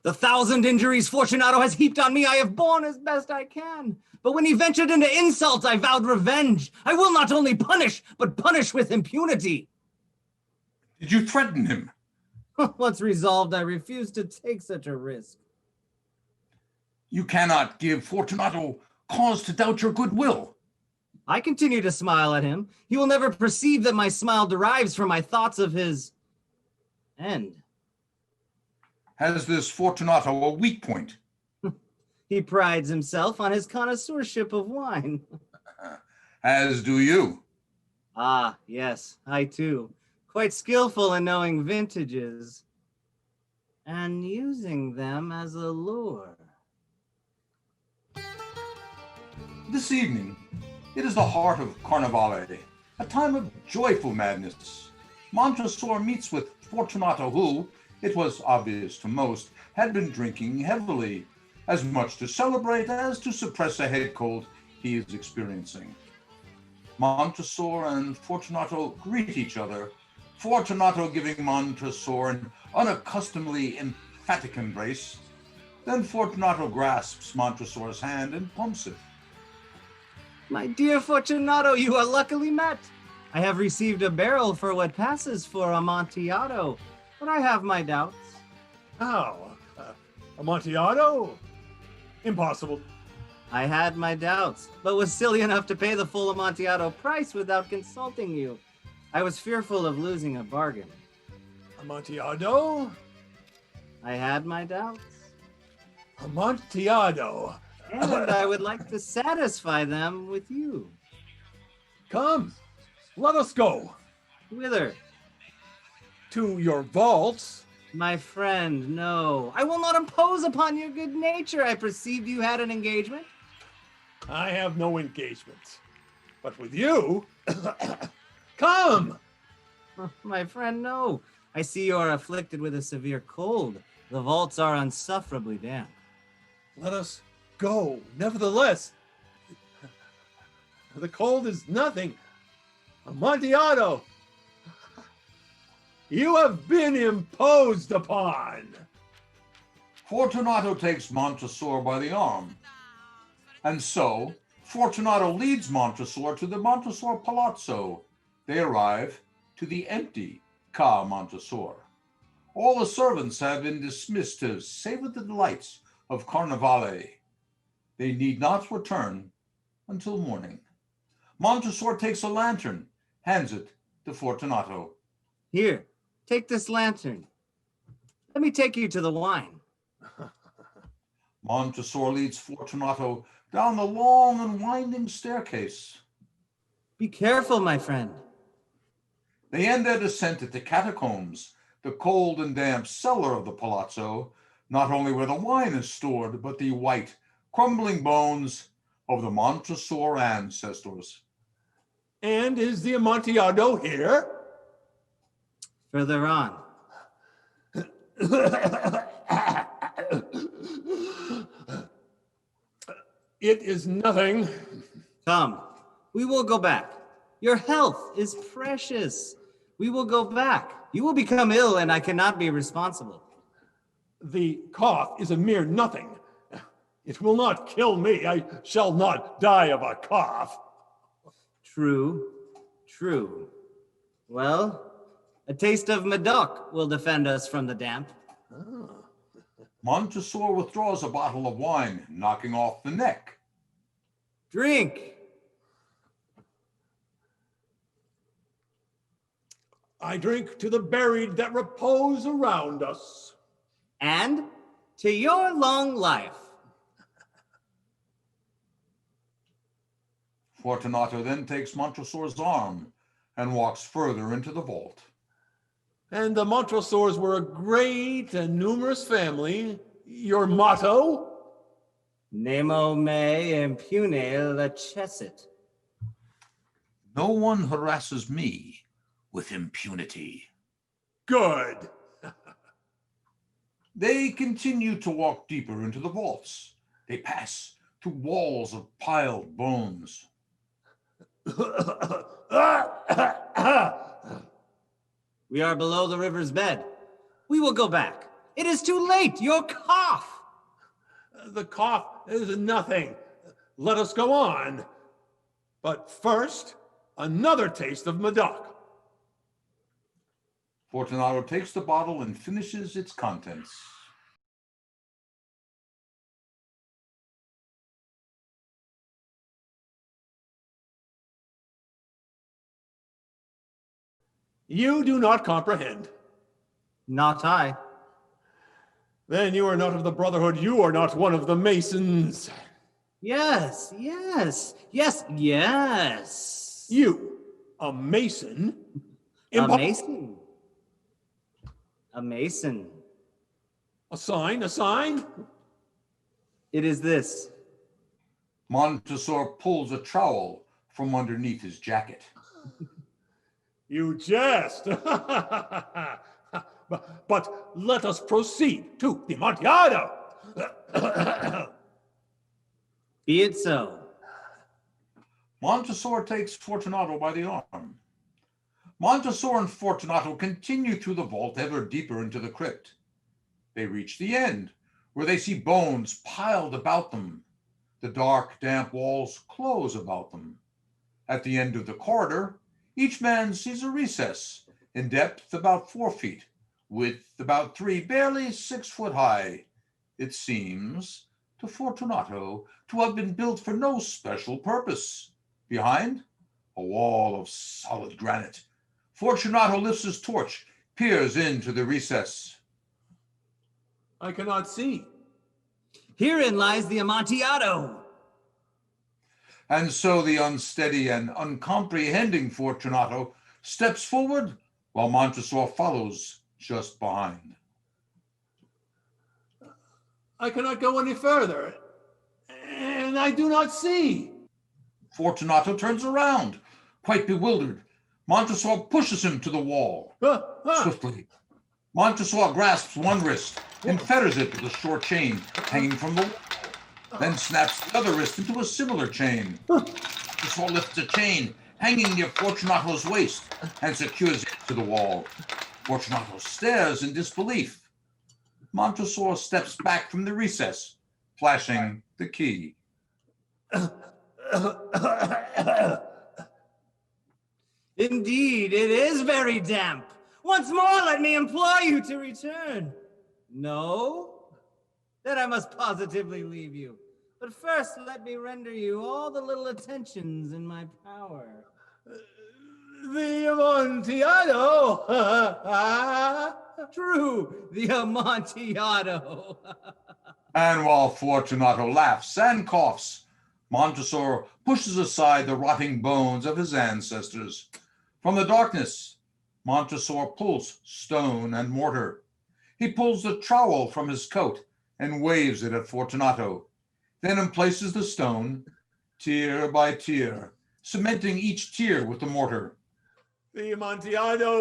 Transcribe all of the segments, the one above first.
The 1,000 injuries Fortunato has heaped on me I have borne as best I can. But when he ventured into insult, I vowed revenge. I will not only punish, but punish with impunity. Did you threaten him? Once resolved, I refuse to take such a risk. You cannot give Fortunato cause to doubt your goodwill. I continue to smile at him. He will never perceive that my smile derives from my thoughts of his end. Has this Fortunato a weak point? He prides himself on his connoisseurship of wine. As do you. Ah, yes, I too. Quite skillful in knowing vintages and using them as a lure. This evening, it is the heart of Carnivale, a time of joyful madness. Montressor meets with Fortunato, who, it was obvious to most, had been drinking heavily, as much to celebrate as to suppress a head cold he is experiencing. Montressor and Fortunato greet each other, Fortunato giving Montressor an unaccustomedly emphatic embrace. Then Fortunato grasps Montressor's hand and pumps it. My dear Fortunato, you are luckily met. I have received a barrel for what passes for Amontillado, but I have my doubts. How? Amontillado? Impossible. I had my doubts, but was silly enough to pay the full Amontillado price without consulting you. I was fearful of losing a bargain. Amontillado? I had my doubts. Amontillado. And I would like to satisfy them with you. Come, let us go. Whither? To your vaults. My friend, no. I will not impose upon your good nature. I perceived you had an engagement. I have no engagement. But with you, come. My friend, no. I see you are afflicted with a severe cold. The vaults are insufferably damp. Let us go, nevertheless. The cold is nothing. Amontillado, you have been imposed upon. Fortunato takes Montressor by the arm. And so, Fortunato leads Montressor to the Montressor Palazzo. They arrive to the empty Ca Montressor. All the servants have been dismissed to savor the delights of Carnivale. They need not return until morning. Montressor takes a lantern, hands it to Fortunato. Here, take this lantern. Let me take you to the wine. Montressor leads Fortunato down the long and winding staircase. Be careful, my friend. They end their descent at the catacombs, the cold and damp cellar of the palazzo, not only where the wine is stored, but the white, crumbling bones of the Montressor ancestors. And is the Amontillado here? Further on. It is nothing. Come, we will go back. Your health is precious. We will go back. You will become ill, and I cannot be responsible. The cough is a mere nothing. It will not kill me. I shall not die of a cough. True, true. Well, a taste of Medoc will defend us from the damp. Montressor withdraws a bottle of wine, knocking off the neck. Drink. I drink to the buried that repose around us. And to your long life. Fortunato then takes Montressor's arm and walks further into the vault. And the Montressors were a great and numerous family. Your motto? Nemo me impune lacessit. No one harasses me with impunity. Good. They continue to walk deeper into the vaults. They pass through walls of piled bones. We are below the river's bed. We will go back. It is too late. Your cough. The cough is nothing. Let us go on. But first, another taste of Medoc. Fortunato takes the bottle and finishes its contents. You do not comprehend. Not I. Then you are not of the Brotherhood. You are not one of the Masons. Yes, yes, yes, yes. You, a Mason? A Mason. A Mason. A sign, a sign? It is this. Montressor pulls a trowel from underneath his jacket. You jest. But let us proceed to the Amontillado. Be it so. Montressor takes Fortunato by the arm. Montressor and Fortunato continue through the vault ever deeper into the crypt. They reach the end, where they see bones piled about them. The dark, damp walls close about them. At the end of the corridor, each man sees a recess, in depth about 4 feet, width about 3, barely 6 foot high. It seems to Fortunato to have been built for no special purpose. Behind, a wall of solid granite. Fortunato lifts his torch, peers into the recess. I cannot see. Herein lies the Amontillado. And so the unsteady and uncomprehending Fortunato steps forward while Montressor follows just behind. I cannot go any further, and I do not see. Fortunato turns around, quite bewildered. Montressor pushes him to the wall. Swiftly, Montressor grasps one wrist and fetters it with a short chain hanging from the wall, then snaps the other wrist into a similar chain. Montressor lifts a chain hanging near Fortunato's waist and secures it to the wall. Fortunato stares in disbelief. Montressor steps back from the recess, flashing the key. Indeed, it is very damp. Once more, let me implore you to return. No? Then I must positively leave you. But first, let me render you all the little attentions in my power. The Amontillado. True, the Amontillado. And while Fortunato laughs and coughs, Montressor pushes aside the rotting bones of his ancestors. From the darkness, Montressor pulls stone and mortar. He pulls the trowel from his coat and waves it at Fortunato, then emplaces the stone, tier by tier, cementing each tier with the mortar. The Amontillado.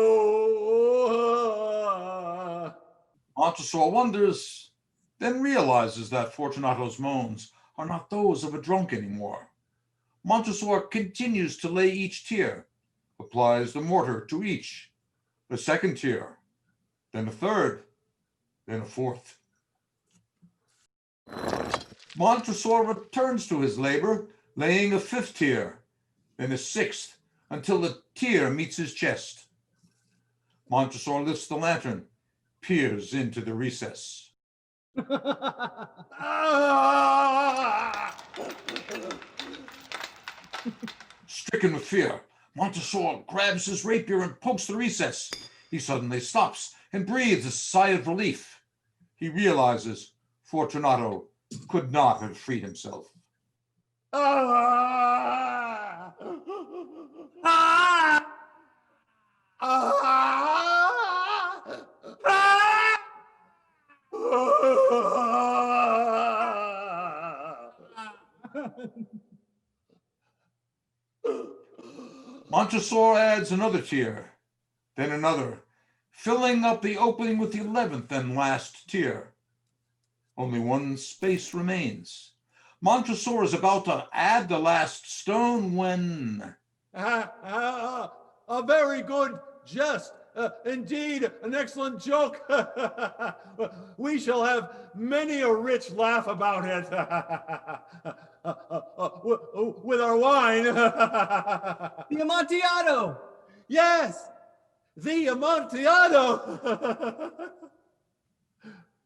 Montressor wonders, then realizes that Fortunato's moans are not those of a drunk anymore. Montressor continues to lay each tier, applies the mortar to each, a second tier, then a third, then a fourth. Montressor returns to his labor, laying a fifth tier, then a sixth, until the tier meets his chest. Montressor lifts the lantern, peers into the recess. Stricken with fear, Montressor grabs his rapier and pokes the recess. He suddenly stops and breathes a sigh of relief. He realizes Fortunato could not have freed himself. Montressor adds another tier, then another, filling up the opening with the 11th and last tier. Only one space remains. Montressor is about to add the last stone when... A very good jest, Indeed, an excellent joke. We shall have many a rich laugh about it with our wine. The Amontillado! Yes, the Amontillado.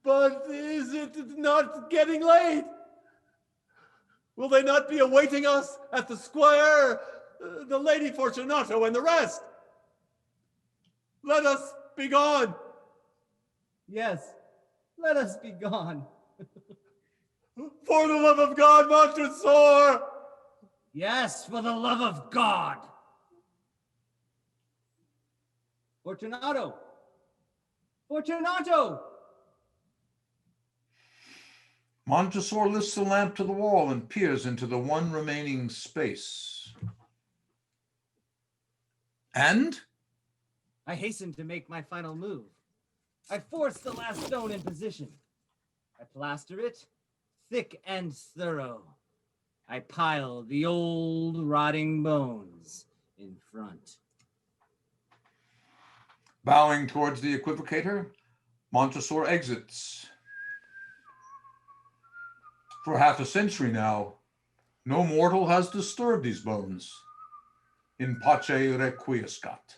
But is it not getting late? Will they not be awaiting us at the square? The Lady Fortunato and the rest? Let us be gone. Yes, let us be gone. For the love of God, Montressor! Yes, for the love of God! Fortunato! Fortunato! Montressor lifts the lamp to the wall and peers into the one remaining space. And? I hasten to make my final move. I force the last stone in position. I plaster it, thick and thorough. I pile the old rotting bones in front. Bowing towards the equivocator, Montressor exits. For half a century now, no mortal has disturbed these bones. In pace requiescat.